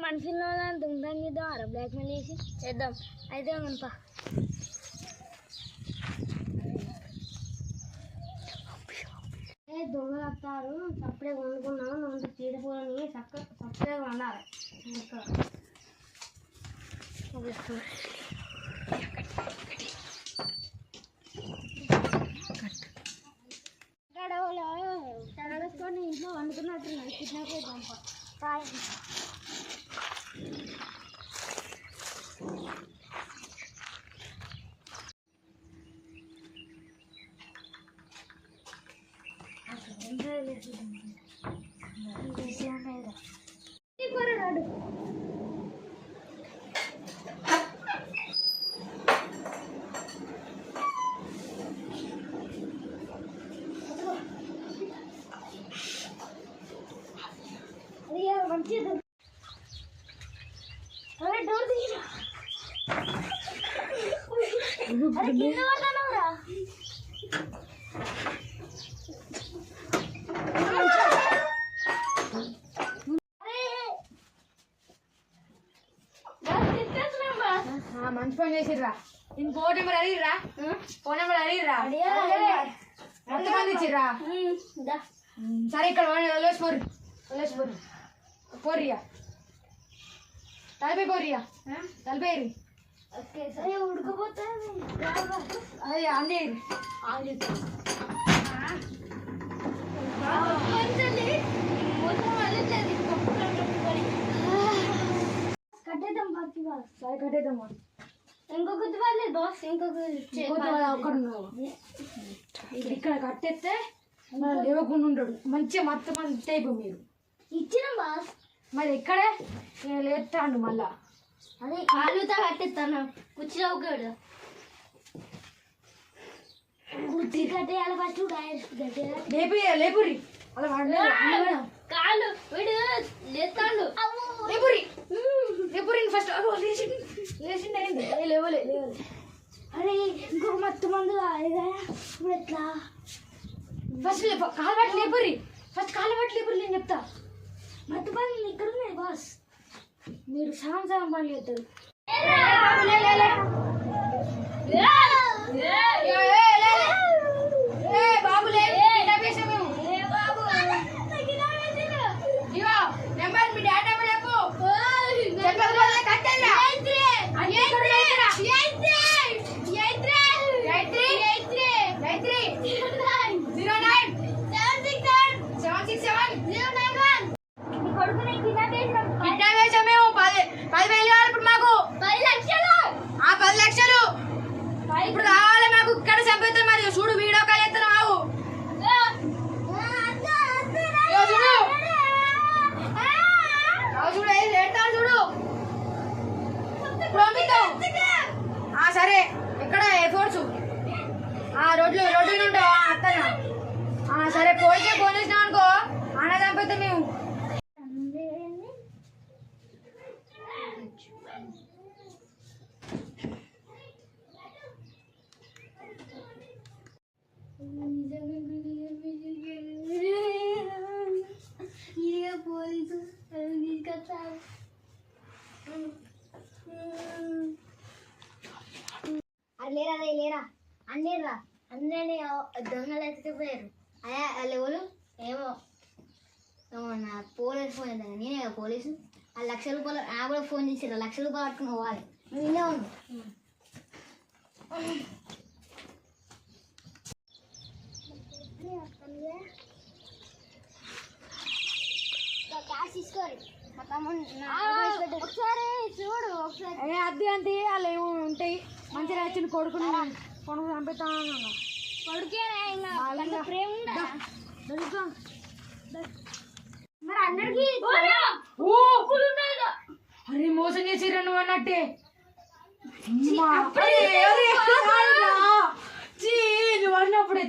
మనుషుల్లో దొంగతనం చేద్దాం బ్లాక్మెయిల్ చేసి చేద్దాం అయితే మనపా దొంగలు వస్తారు సప్పుడే కొనుక్కున్నాం అంత చీడపూలని సప్పుడే వండాలి ఇక్కడ తడగేసుకొని ఇంట్లో వండుకున్నట్టున్నాయి కిడ్నాప్ పంప మంచిది డోర్ తీరా మంచి పని చేసిర్రా నేను ఫోన్ నెంబర్ అడిగిర్రా ఫోన్ నెంబర్ అడిగిర్రా ఎంతమంది ఇచ్చిర్రా సరే ఇక్కడ వదిలేసిపోరు పోర్రియా తలపై పోర్రియా తలపేరి ఉడకపోతే అదే అండి కట్టేద్దాం బాకీ సరే కట్టేద్దాం ఇంకొకటి వాళ్ళే బాస్ ఇక్కడ కట్టేస్తే లేవకుండా ఉంటాడు మంచిగా మొత్తం మంచి అయిపోయి మీరు ఇచ్చిన బాస్ మరి ఎక్కడే లేస్తాడు మళ్ళా అదే కాళ్ళుతో కట్టేస్తాను కుర్చీలో ఒకడు కుర్చీ కట్టేయాలి ఫస్ట్ లేపురి అలా కాళ్ళు వీడు లేస్తాడు లేపురి ఫస్ట్ లేచిండి లేవలే అరే ఇంకొక మత్తు మందు ఇప్పుడు ఎట్లా ఫస్ట్ కాలు పట్టి లేపురి నేను చెప్తా మత్తు పనులు ఇక్కడ ఉన్నాయి బాస్ మీరు సగం పనులు చేస్తారు బాబు నెంబర్ మీ డాడీ నెంబర్ ఇప్పుడు కావాలి మాకు ఇక్కడ చంపేస్తారు మరి చూడు వీడియో కాల్ చేస్తున్నావు చూడు ఏడుతాను చూడు సరే ఎక్కడ ఎఫోర్ట్స్ రోడ్లు నుండి అత్తనా సరే పోయితే ఫోన్ చేసినాం అనుకో ఆన చంపేస్తాం మేము పోలీసు తీసుకొచ్చారు లేరా అన్నేరా అన్నీ దొంగలు ఎత్తుకుపోయారు అయ్యా వాళ్ళు ఎవరు ఏమో నా పోలీసు ఫోన్ చేద్దాం నేనే కదా పోలీసు ఆ ₹1,00,000 ఆ కూడా ఫోన్ చేసారు ₹1,00,000 పట్టుకుని పోవాలి నువ్వు ఇన్నే ఉండు క్యాష్ తీసుకోరు ఒకసారి చూడు ఒకసారి అది అంటే వాళ్ళు ఏమో ఉంటాయి మంచిగా వచ్చిన కొడుకు చంపుతా కొడుకే ప్రేమ మరి అందరికి అరే మోసం చేసిర్రు నువ్వు అన్నట్టే నువ్వు అన్నప్పుడు